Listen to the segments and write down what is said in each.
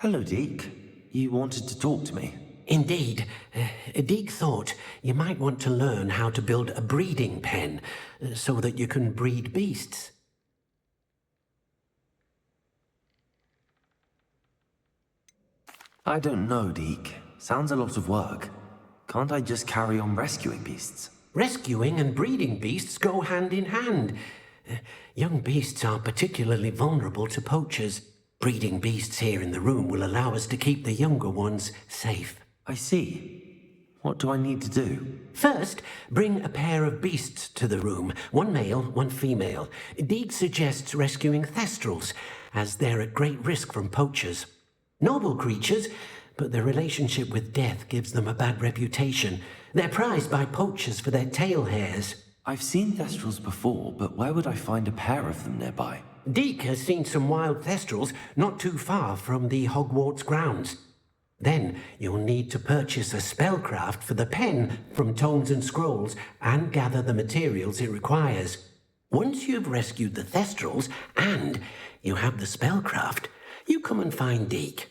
Hello, Deek. You wanted to talk to me? Indeed. Deek thought you might want to learn how to build a breeding pen so that you can breed beasts. I don't know, Deek. Sounds a lot of work. Can't I just carry on rescuing beasts? Rescuing and breeding beasts go hand in hand. Young beasts are particularly vulnerable to poachers. Breeding beasts here in the room will allow us to keep the younger ones safe. I see. What do I need to do? First, bring a pair of beasts to the room. One male, one female. Deek suggests rescuing thestrals, as they're at great risk from poachers. Noble creatures, but their relationship with death gives them a bad reputation. They're prized by poachers for their tail hairs. I've seen thestrals before, but where would I find a pair of them nearby? Deek has seen some wild thestrals not too far from the Hogwarts grounds. Then you'll need to purchase a spellcraft for the pen from Tomes and Scrolls and gather the materials it requires. Once you've rescued the thestrals and you have the spellcraft, you come and find Deek.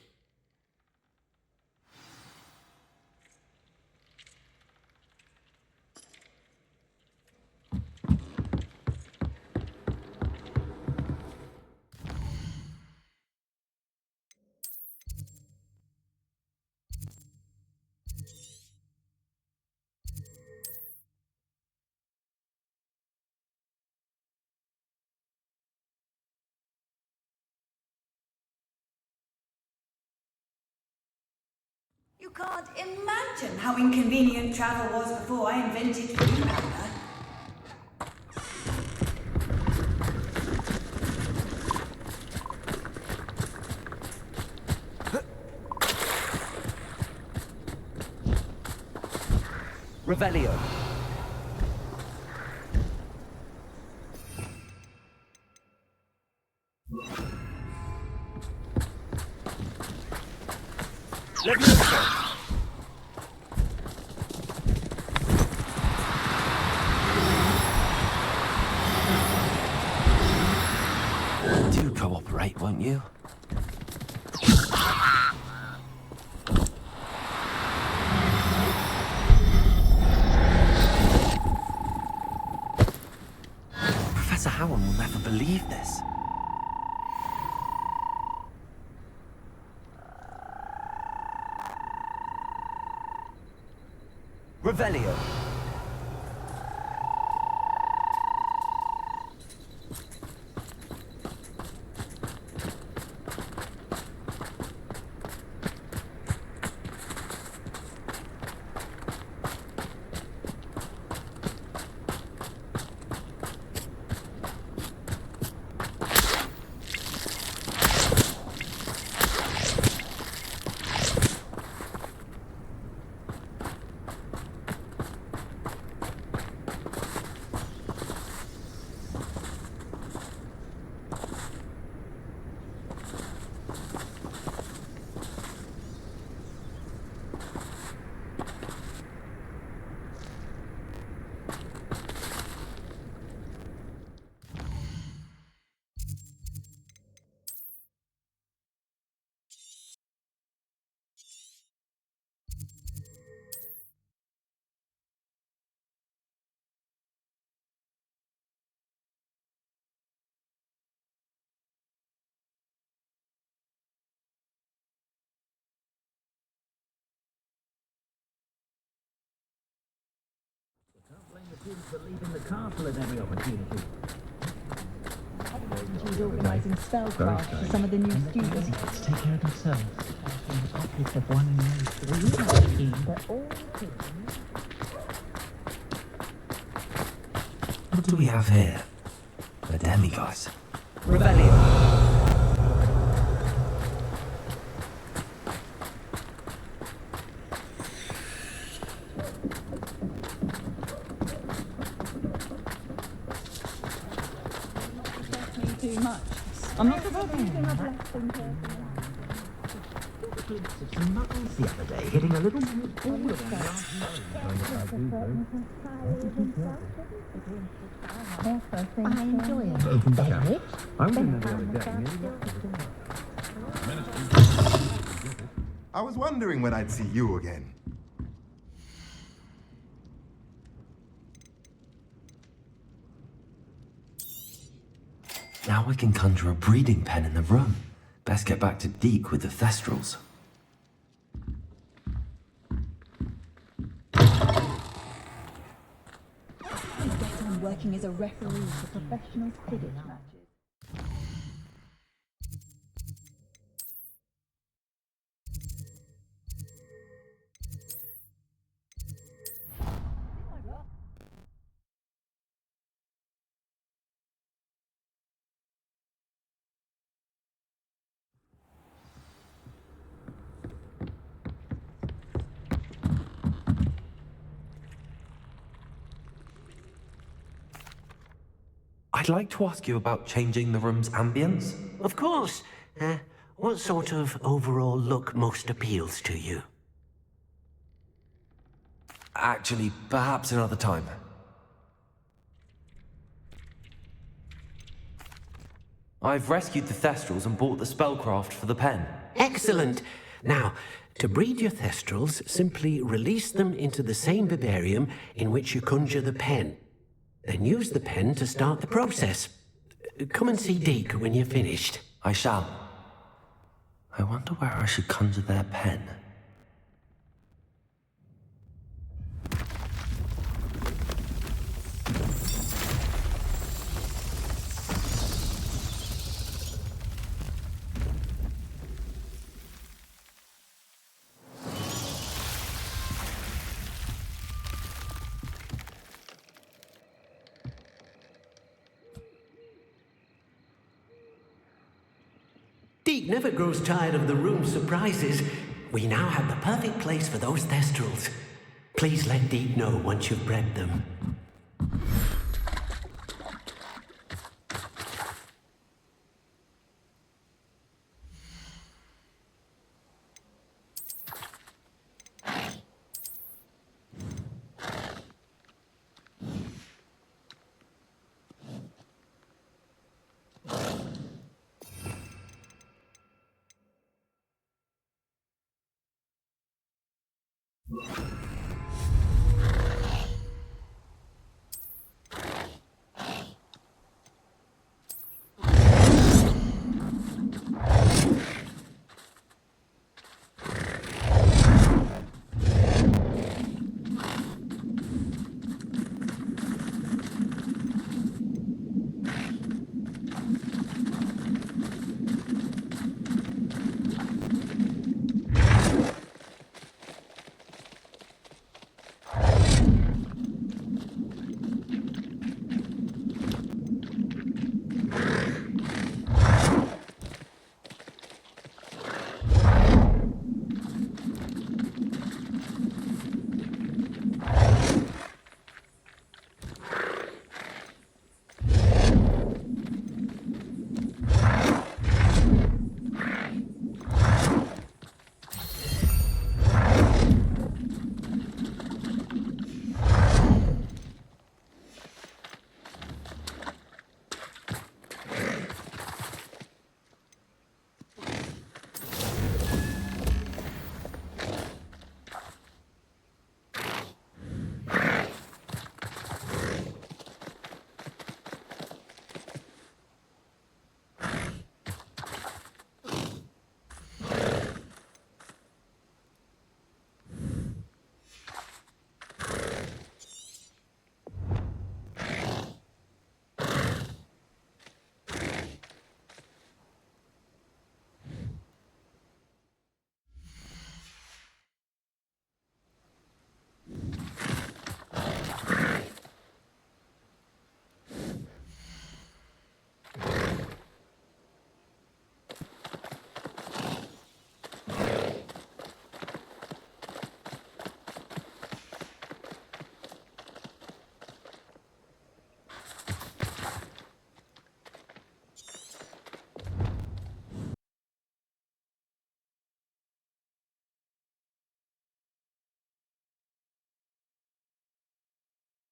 You can't imagine how inconvenient travel was before I invented Greenlander. Revelio. Do cooperate, won't you? Professor Howin will never believe this. Revelio. For leaving the castle at every opportunity. She's organising spellcraft for some of the new students. Let's take care of themselves. In the office of one and three. What do we have here? The demigods. Revelio. Too much. I'm not provoking him. A glimpse of some muggles the other day, hitting a little ball of I enjoy it. Open the chat. I was in there the other day. I was wondering when I'd see you again. Now I can conjure a breeding pen in the room. Best get back to Deek with the Thestrals. I get on working as a referee for professional Quidditch matches. I'd like to ask you about changing the room's ambience. Of course. What sort of overall look most appeals to you? Actually, perhaps another time. I've rescued the Thestrals and bought the spellcraft for the pen. Excellent. Now, to breed your Thestrals, simply release them into the same vivarium in which you conjure the pen. Then use the pen to start the process. Come and see Deek when you're finished. I shall. I wonder where I should conjure their pen. Deek never grows tired of the room's surprises. We now have the perfect place for those Thestrals. Please let Deek know once you've bred them.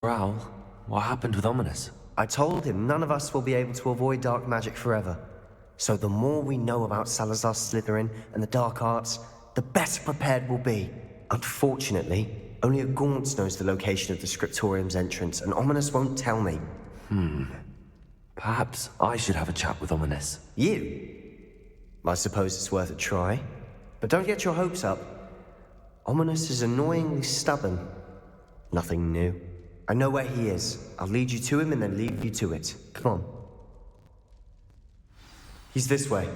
Raoul, what happened with Ominous? I told him none of us will be able to avoid dark magic forever. So the more we know about Salazar Slytherin and the dark arts, the better prepared we'll be. Unfortunately, only a Gaunt knows the location of the Scriptorium's entrance, and Ominous won't tell me. Perhaps I should have a chat with Ominous. You? I suppose it's worth a try. But don't get your hopes up. Ominous is annoyingly stubborn. Nothing new. I know where he is. I'll lead you to him and then leave you to it. Come on. He's this way.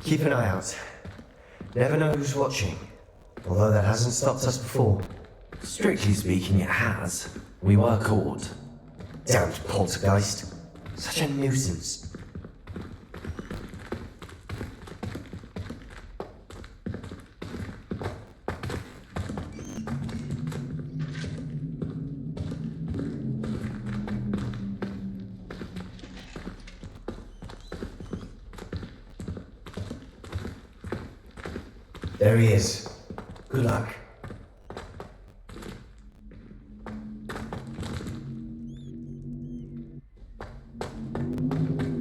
Keep an eye out. Never know who's watching. Although that hasn't stopped us before. Strictly speaking, it has. We were caught. Damned poltergeist. Such a nuisance. There he is. Good luck.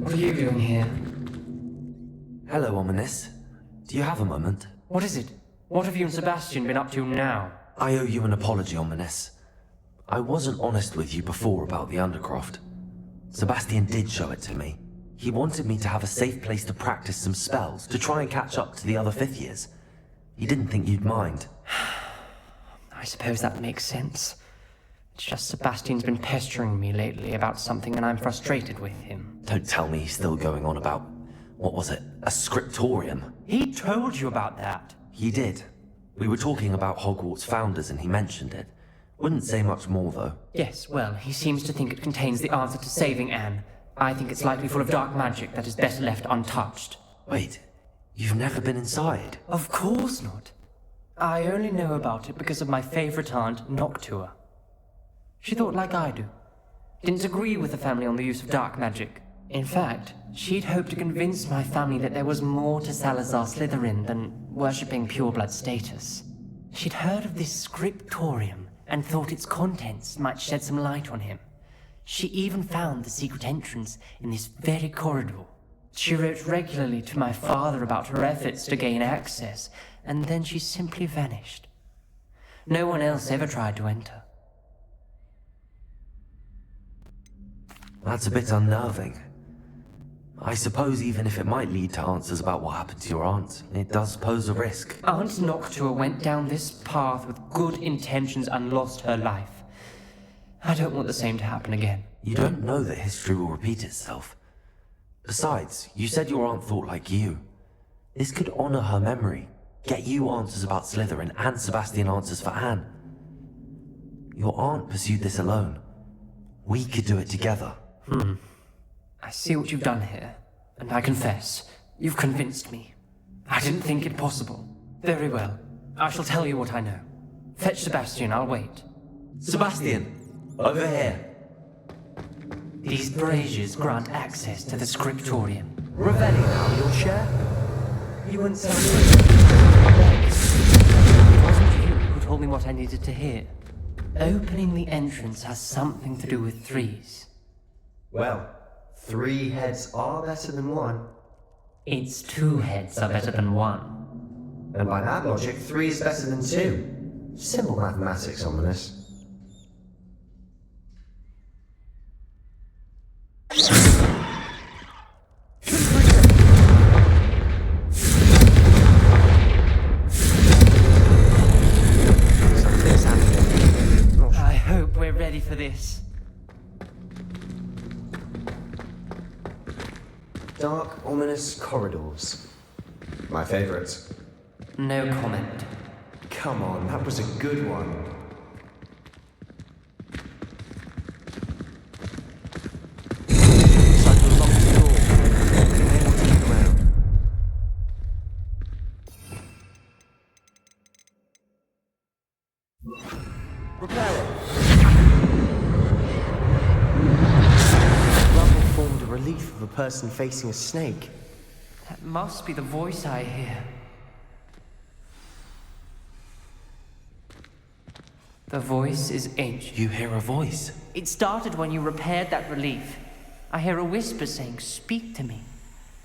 What are you doing here? Hello, Ominous. Do you have a moment? What is it? What have you and Sebastian been up to now? I owe you an apology, Ominous. I wasn't honest with you before about the Undercroft. Sebastian did show it to me. He wanted me to have a safe place to practice some spells, to try and catch up to the other 5th years. He didn't think you'd mind. I suppose that makes sense. It's just Sebastian's been pestering me lately about something and I'm frustrated with him. Don't tell me he's still going on about, what was it, a scriptorium? He told you about that. He did. We were talking about Hogwarts founders and he mentioned it. Wouldn't say much more though. Yes, well, he seems to think it contains the answer to saving Anne. I think it's likely full of dark magic that is better left untouched. Wait, you've never been inside? Of course not. I only know about it because of my favorite aunt, Noctua. She thought like I do. Didn't agree with the family on the use of dark magic. In fact, she'd hoped to convince my family that there was more to Salazar Slytherin than worshipping pureblood status. She'd heard of this scriptorium and thought its contents might shed some light on him. She even found the secret entrance in this very corridor. She wrote regularly to my father about her efforts to gain access, and then she simply vanished. No one else ever tried to enter. That's a bit unnerving. I suppose even if it might lead to answers about what happened to your aunt, it does pose a risk. Aunt Noctua went down this path with good intentions and lost her life. I don't want the same to happen again. You don't know that history will repeat itself. Besides, you said your aunt thought like you. This could honor her memory, get you answers about Slytherin and Sebastian answers for Anne. Your aunt pursued this alone. We could do it together. I see what you've done here, and I confess, you've convinced me. I didn't think it possible. Very well, I shall tell you what I know. Fetch Sebastian, I'll wait. Sebastian! Over here! These braziers grant access to the scriptorium. Revelio, your share? You wouldn't tell me. It wasn't you who told me what I needed to hear. Opening the entrance has something to do with threes. Well, 3 heads are better than 1. Its 2 heads are better than 1. And by that logic, 3 is better than 2. Simple mathematics, Ominous. I hope we're ready for this. Dark, ominous corridors. My favorite. No comment. Come on, that was a good one. Looks like a locked door. Empty ground. Repel. Rubble formed a relief of a person facing a snake. That must be the voice I hear. The voice is ancient. You hear a voice. It started when you repaired that relief. I hear a whisper saying, "Speak to me."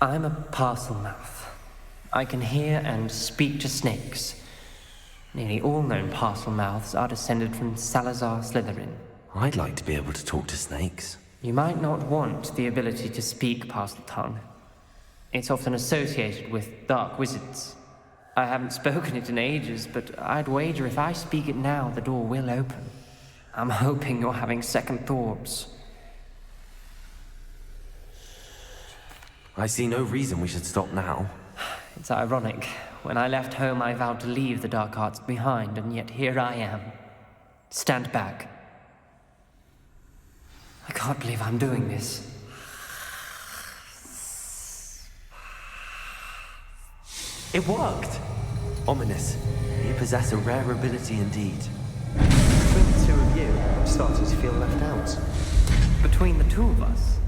I'm a parcel mouth. I can hear and speak to snakes. Nearly all known parcel mouths are descended from Salazar Slytherin. I'd like to be able to talk to snakes. You might not want the ability to speak parcel tongue. It's often associated with dark wizards. I haven't spoken it in ages, but I'd wager if I speak it now, the door will open. I'm hoping you're having second thoughts. I see no reason we should stop now. It's ironic. When I left home, I vowed to leave the dark arts behind, and yet here I am. Stand back. I can't believe I'm doing this. It worked! Ominous. You possess a rare ability indeed. Between the two of you, I'm starting to feel left out. Between the two of us,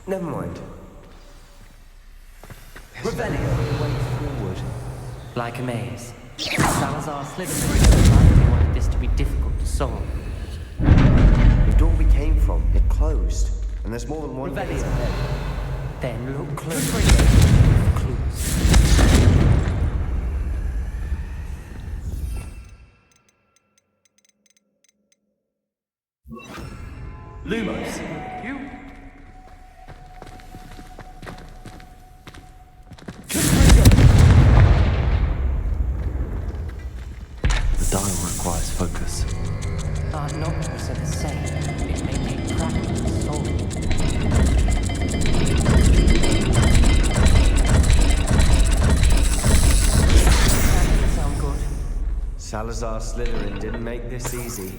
Never mind. Revelio. Way forward. Like a maze. Salazar Slytherin likely wanted this to be difficult to solve. The door we came from, it closed. And there's more than one gate Revelio. ahead. Then look closely for clues. Lumos! You? The dial requires focus. Our nocturnes are the same. It may take practice to solve it. That doesn't sound good. Salazar Slytherin didn't make this easy.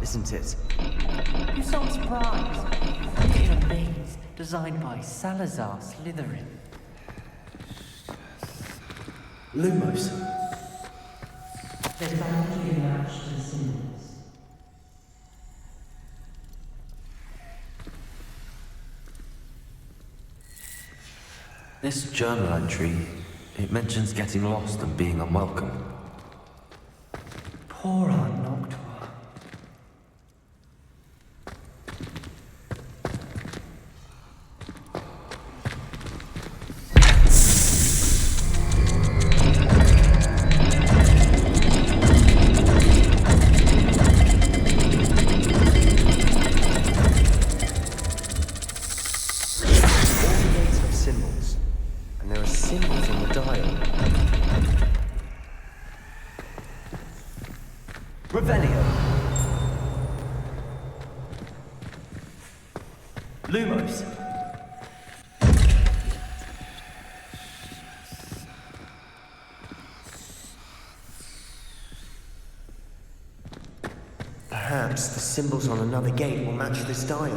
Isn't it? You sound surprised. In a maze designed by Salazar Slytherin. Lumos! There's bound to be a match to the symbols. This journal entry, it mentions getting lost and being unwelcome. Poor Aunt Noctua. Revelio. Lumos. Perhaps the symbols on another gate will match this dial.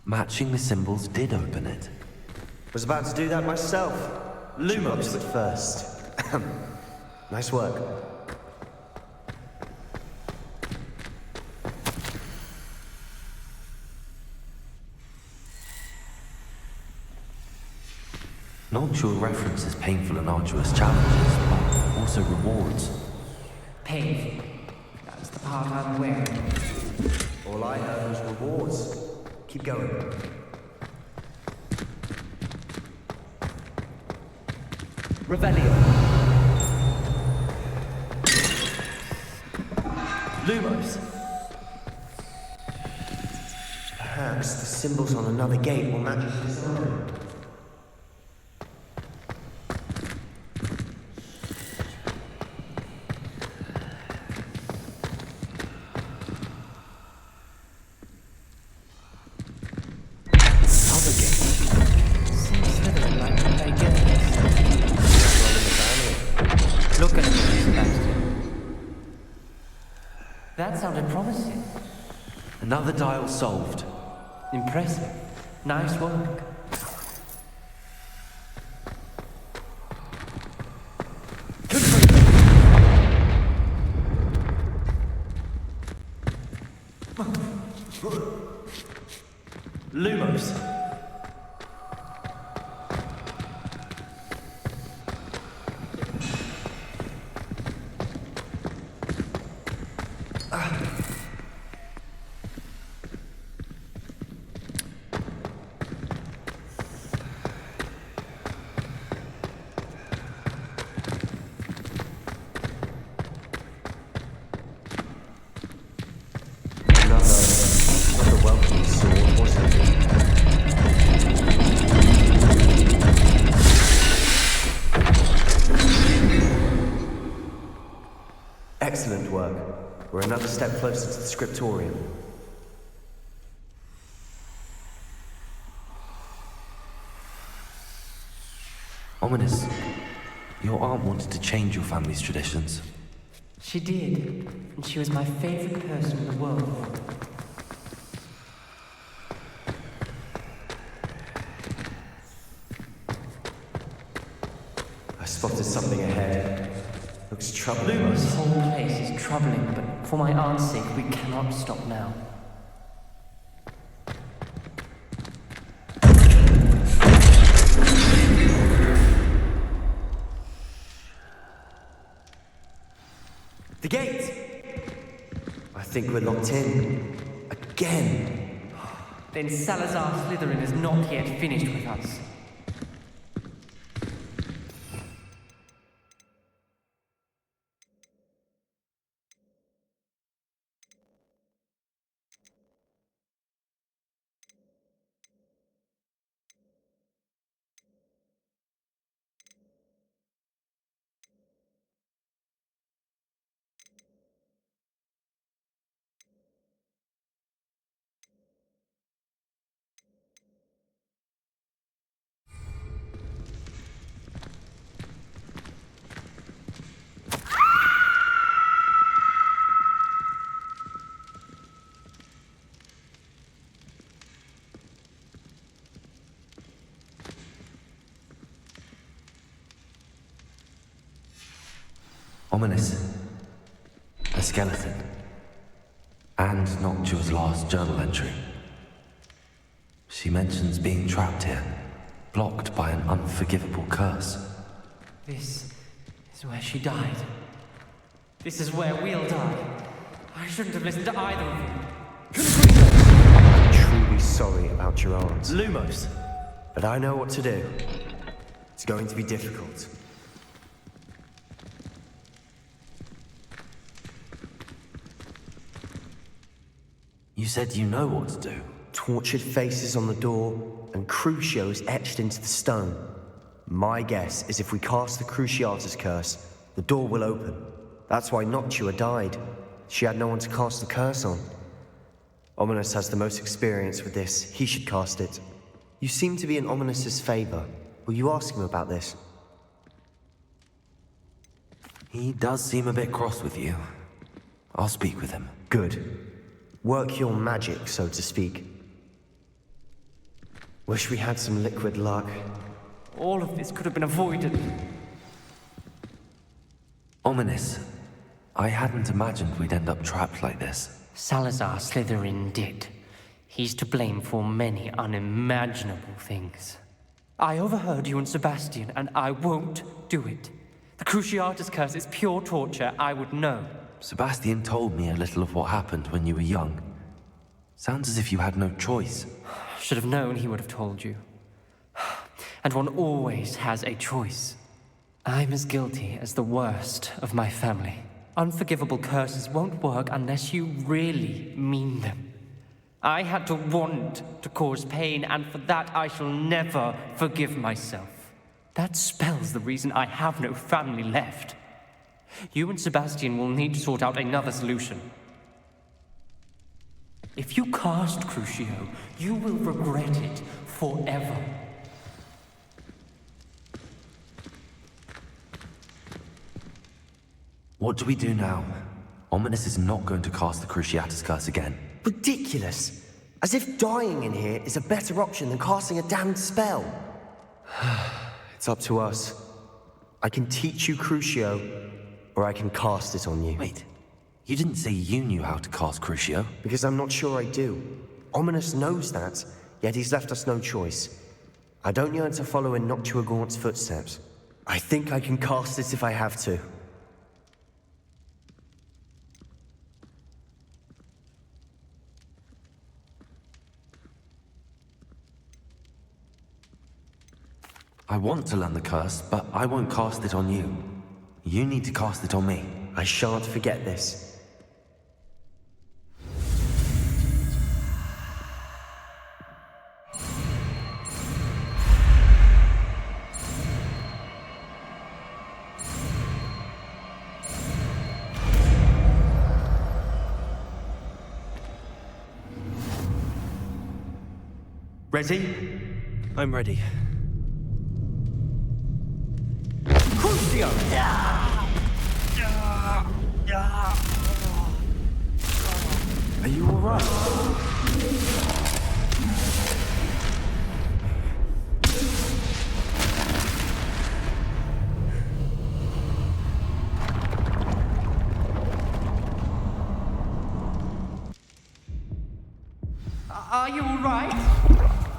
Matching the symbols did open it. Was about to do that myself. Lumos at first. Nice work. Noctua references painful and arduous challenges, but also rewards. Painful. That's the part I'm aware of. All I heard was rewards. Keep going. Revelio. Lumos. Perhaps the symbols on another gate will match the design. Look at it, Sebastian. That sounded promising. Another dial solved. Impressive. Nice work. Lumos. Another welcome sword, wasn't it? Excellent work. We're another step closer to the scriptorium. Ominous. Your aunt wanted to change your family's traditions. She did, and she was my favorite person in the world. I spotted something ahead. Looks troubling. This whole place is troubling, but for my aunt's sake, we cannot stop now. The gate! I think we're locked in. Again! Then Salazar Slytherin is not yet finished with us. Ominous. A skeleton. And Noctua's last journal entry. She mentions being trapped here, blocked by an unforgivable curse. This is where she died. This is where we'll die. I shouldn't have listened to either of you. I'm truly sorry about your aunt. Lumos. But I know what to do. It's going to be difficult. You said you know what to do. Tortured faces on the door, and Crucios etched into the stone. My guess is if we cast the Cruciatus curse, the door will open. That's why Noctua died. She had no one to cast the curse on. Ominous has the most experience with this. He should cast it. You seem to be in Ominous's favor. Will you ask him about this? He does seem a bit cross with you. I'll speak with him. Good. Work your magic, so to speak. Wish we had some liquid luck. All of this could have been avoided. Ominous. I hadn't imagined we'd end up trapped like this. Salazar Slytherin did. He's to blame for many unimaginable things. I overheard you and Sebastian, and I won't do it. The Cruciatus curse is pure torture, I would know. Sebastian told me a little of what happened when you were young. Sounds as if you had no choice. Should have known he would have told you. And one always has a choice. I'm as guilty as the worst of my family. Unforgivable curses won't work unless you really mean them. I had to want to cause pain, and for that I shall never forgive myself. That spells the reason I have no family left. You and Sebastian will need to sort out another solution. If you cast Crucio, you will regret it forever. What do we do now? Ominous is not going to cast the Cruciatus Curse again. Ridiculous! As if dying in here is a better option than casting a damned spell. It's up to us. I can teach you Crucio, or I can cast it on you. Wait, you didn't say you knew how to cast Crucio? Because I'm not sure I do. Ominous knows that, yet he's left us no choice. I don't yearn to follow in Noctua Gaunt's footsteps. I think I can cast it if I have to. I want to learn the curse, but I won't cast it on you. You need to cast it on me. I shan't forget this. Ready? I'm ready. Crucio! Are you alright? Are you alright?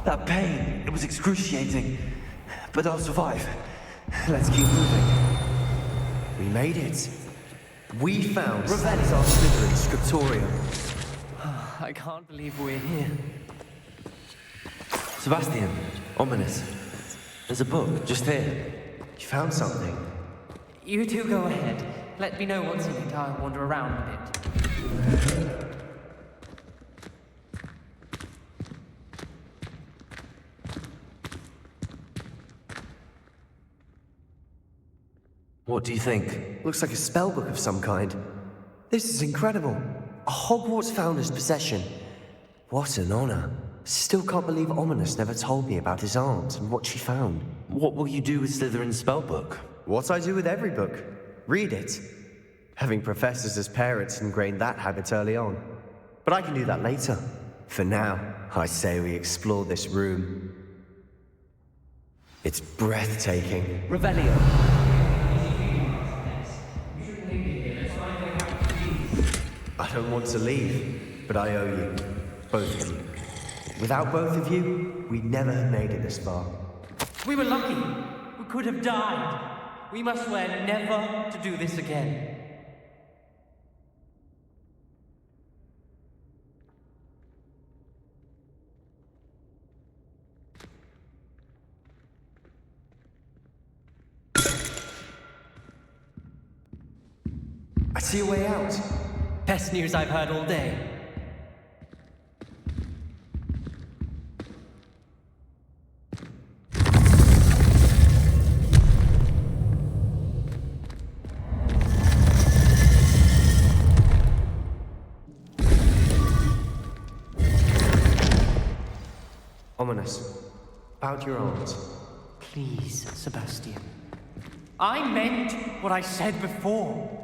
That pain, it was excruciating. But I'll survive. Let's keep moving. We made it. We found Salazar Slytherin's Scriptorium. I can't believe we're here. Sebastian, Ominous. There's a book just here. You found something? You two go ahead. Let me know what's in it. I'll wander around a bit. What do you think? Looks like a spellbook of some kind. This is incredible. A Hogwarts founder's possession. What an honor. Still can't believe Ominous never told me about his aunt and what she found. What will you do with Slytherin's spellbook? What I do with every book. Read it. Having professors as parents ingrained that habit early on. But I can do that later. For now, I say we explore this room. It's breathtaking. Revelio. I don't want to leave, but I owe you. Both of you. Without both of you, we'd never have made it this far. We were lucky. We could have died. We must swear never to do this again. I see a way out. Best news I've heard all day. Ominous. About your aunt. Please, Sebastian. I meant what I said before.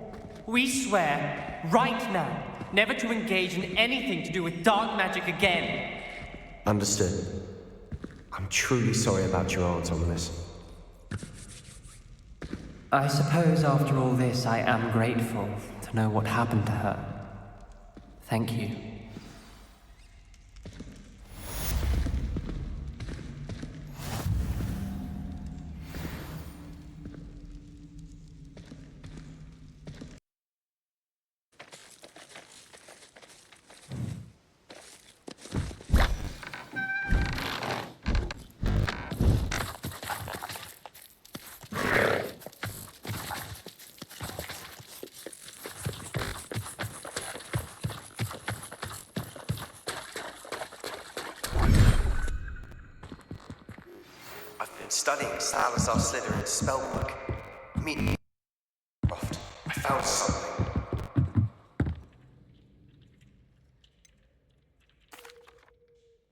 We swear, right now, never to engage in anything to do with dark magic again. Understood. I'm truly sorry about your aunt, Ominous. I suppose after all this, I am grateful to know what happened to her. Thank you. Studying Salazar Slytherin's spellbook. Meet me. I found something.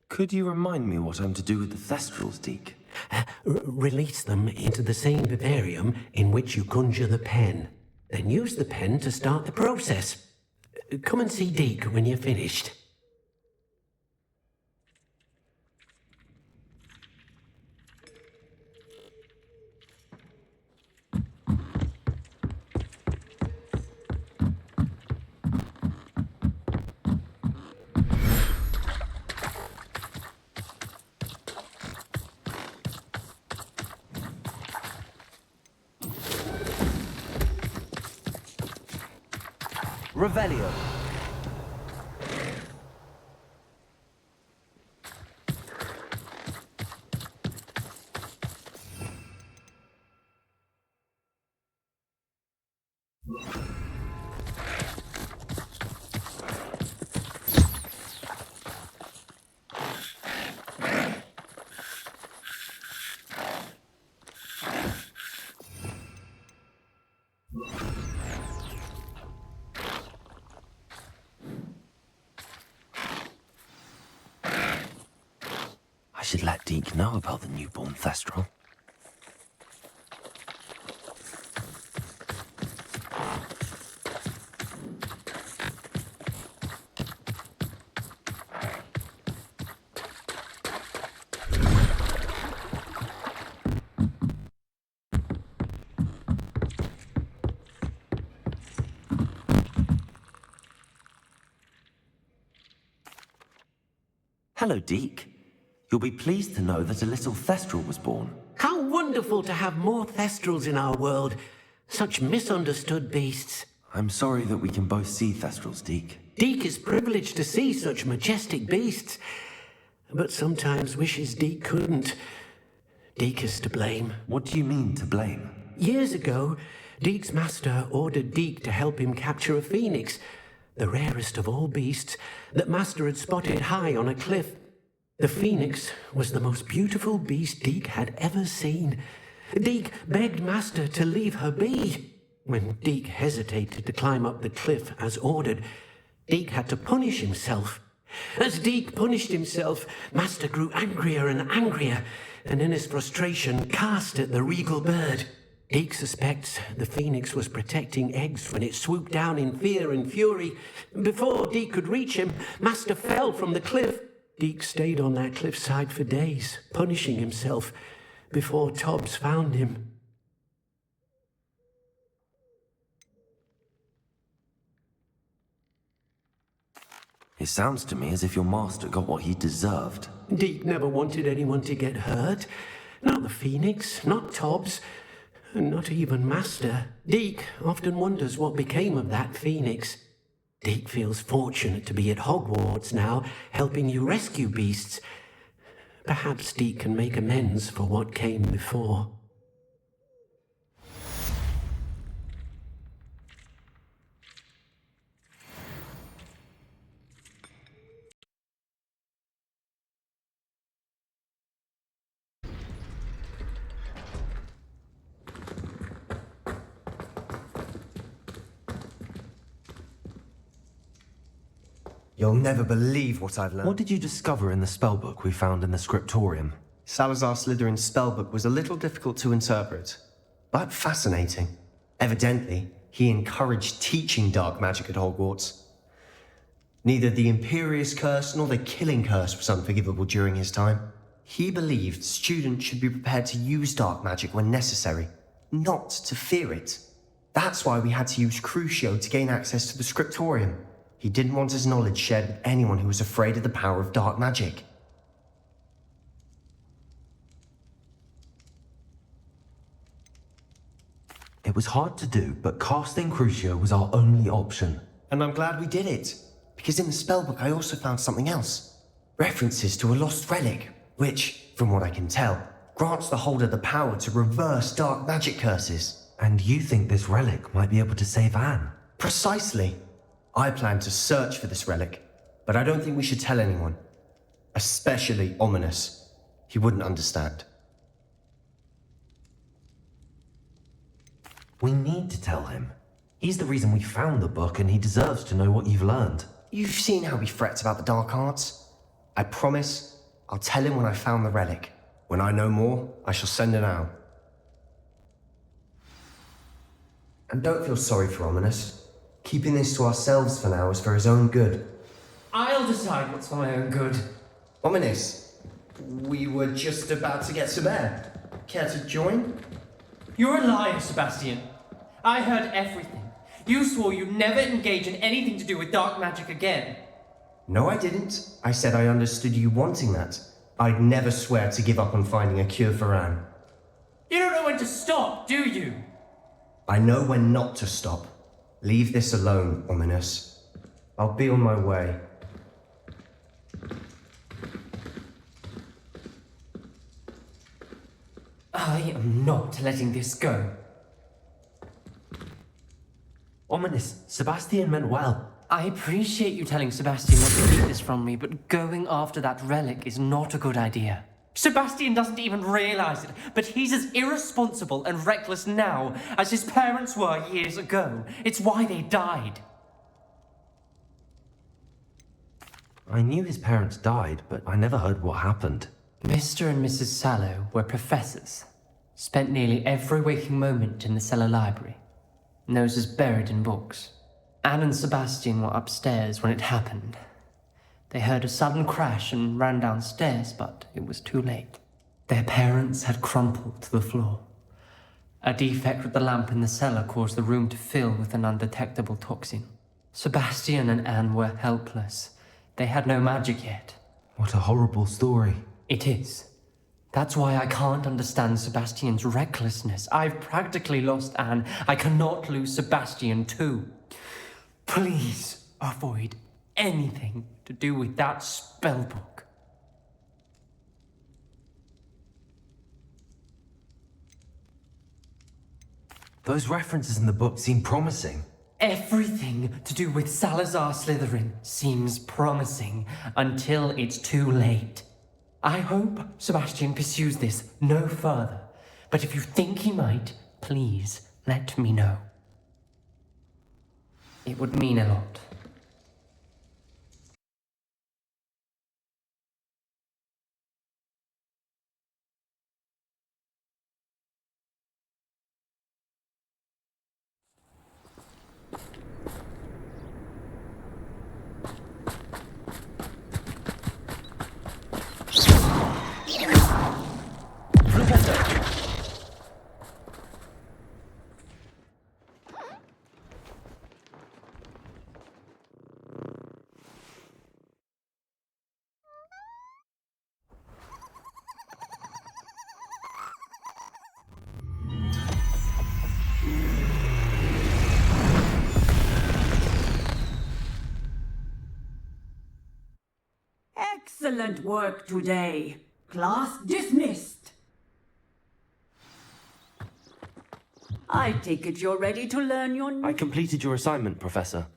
Could you remind me what I'm to do with the Thestrals, Deek? Release them into the same vivarium in which you conjure the pen. Then use the pen to start the process. Come and see Deek when you're finished. Revelio. I should let Deek know about the newborn Thestral. Hello, Deek. You'll be pleased to know that a little Thestral was born. How wonderful to have more Thestrals in our world. Such misunderstood beasts. I'm sorry that we can both see Thestrals, Deek. Deek is privileged to see such majestic beasts, but sometimes wishes Deek couldn't. Deek is to blame. What do you mean, to blame? Years ago, Deek's master ordered Deek to help him capture a phoenix, the rarest of all beasts, that master had spotted high on a cliff. The phoenix was the most beautiful beast Deek had ever seen. Deek begged master to leave her be. When Deek hesitated to climb up the cliff as ordered, Deek had to punish himself. As Deek punished himself, master grew angrier and angrier, and in his frustration cast at the regal bird. Deek suspects the phoenix was protecting eggs when it swooped down in fear and fury. Before Deek could reach him, master fell from the cliff. Deek stayed on that cliffside for days, punishing himself, before Tobbs found him. It sounds to me as if your master got what he deserved. Deek never wanted anyone to get hurt. Not the phoenix, not Tobbs, and not even master. Deek often wonders what became of that phoenix. Deek feels fortunate to be at Hogwarts now, helping you rescue beasts. Perhaps Deek can make amends for what came before. You'll never believe what I've learned. What did you discover in the spellbook we found in the scriptorium? Salazar Slytherin's spellbook was a little difficult to interpret, but fascinating. Evidently, he encouraged teaching dark magic at Hogwarts. Neither the Imperious Curse nor the Killing Curse was unforgivable during his time. He believed students should be prepared to use dark magic when necessary, not to fear it. That's why we had to use Crucio to gain access to the scriptorium. He didn't want his knowledge shared with anyone who was afraid of the power of dark magic. It was hard to do, but casting Crucio was our only option. And I'm glad we did it, because in the spellbook I also found something else. References to a lost relic, which, from what I can tell, grants the holder the power to reverse dark magic curses. And you think this relic might be able to save Anne? Precisely. I plan to search for this relic, but I don't think we should tell anyone. Especially Ominous. He wouldn't understand. We need to tell him. He's the reason we found the book, and he deserves to know what you've learned. You've seen how he frets about the dark arts. I promise I'll tell him when I found the relic. When I know more, I shall send it out. And don't feel sorry for Ominous. Keeping this to ourselves for now is for his own good. I'll decide what's for my own good. Ominous, we were just about to get some air. Care to join? You're a liar, Sebastian. I heard everything. You swore you'd never engage in anything to do with dark magic again. No, I didn't. I said I understood you wanting that. I'd never swear to give up on finding a cure for Anne. You don't know when to stop, do you? I know when not to stop. Leave this alone, Ominous. I'll be on my way. I am not letting this go. Ominous, Sebastian meant well. I appreciate you telling Sebastian not to keep this from me, but going after that relic is not a good idea. Sebastian doesn't even realize it, but he's as irresponsible and reckless now as his parents were years ago. It's why they died. I knew his parents died, but I never heard what happened. Mr. and Mrs. Sallow were professors. Spent nearly every waking moment in the cellar library. Noses buried in books. Anne and Sebastian were upstairs when it happened. They heard a sudden crash and ran downstairs, but it was too late. Their parents had crumpled to the floor. A defect with the lamp in the cellar caused the room to fill with an undetectable toxin. Sebastian and Anne were helpless. They had no magic yet. What a horrible story. It is. That's why I can't understand Sebastian's recklessness. I've practically lost Anne. I cannot lose Sebastian too. Please avoid anything to do with that spellbook. Those references in the book seem promising. Everything to do with Salazar Slytherin seems promising until it's too late. I hope Sebastian pursues this no further, but if you think he might, please let me know. It would mean a lot. Excellent work today. Class dismissed. I take it you're ready to learn your new... I completed your assignment, Professor.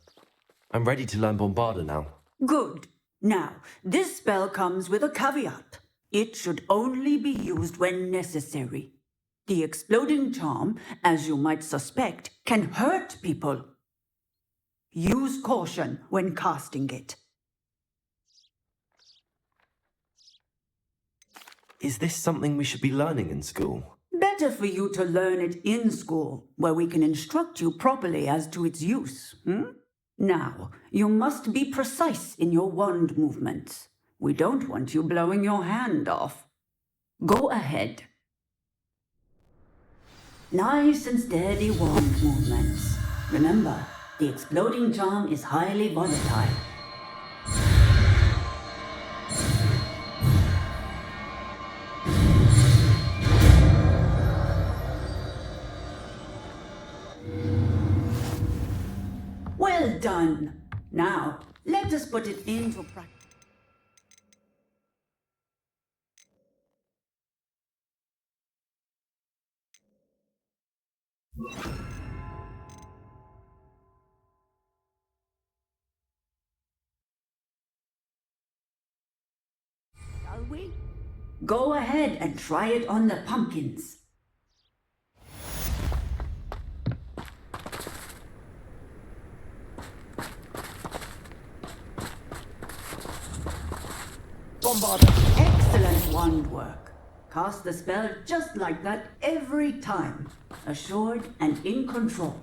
I'm ready to learn Bombarda now. Good. Now, this spell comes with a caveat. It should only be used when necessary. The exploding charm, as you might suspect, can hurt people. Use caution when casting it. Is this something we should be learning in school? Better for you to learn it in school, where we can instruct you properly as to its use. Now, you must be precise in your wand movements. We don't want you blowing your hand off. Go ahead. Nice and steady wand movements. Remember, the exploding charm is highly volatile. Well done. Now, let us put it into practice. Shall we? Go ahead and try it on the pumpkins. Excellent wand work. Cast the spell just like that every time. Assured and in control.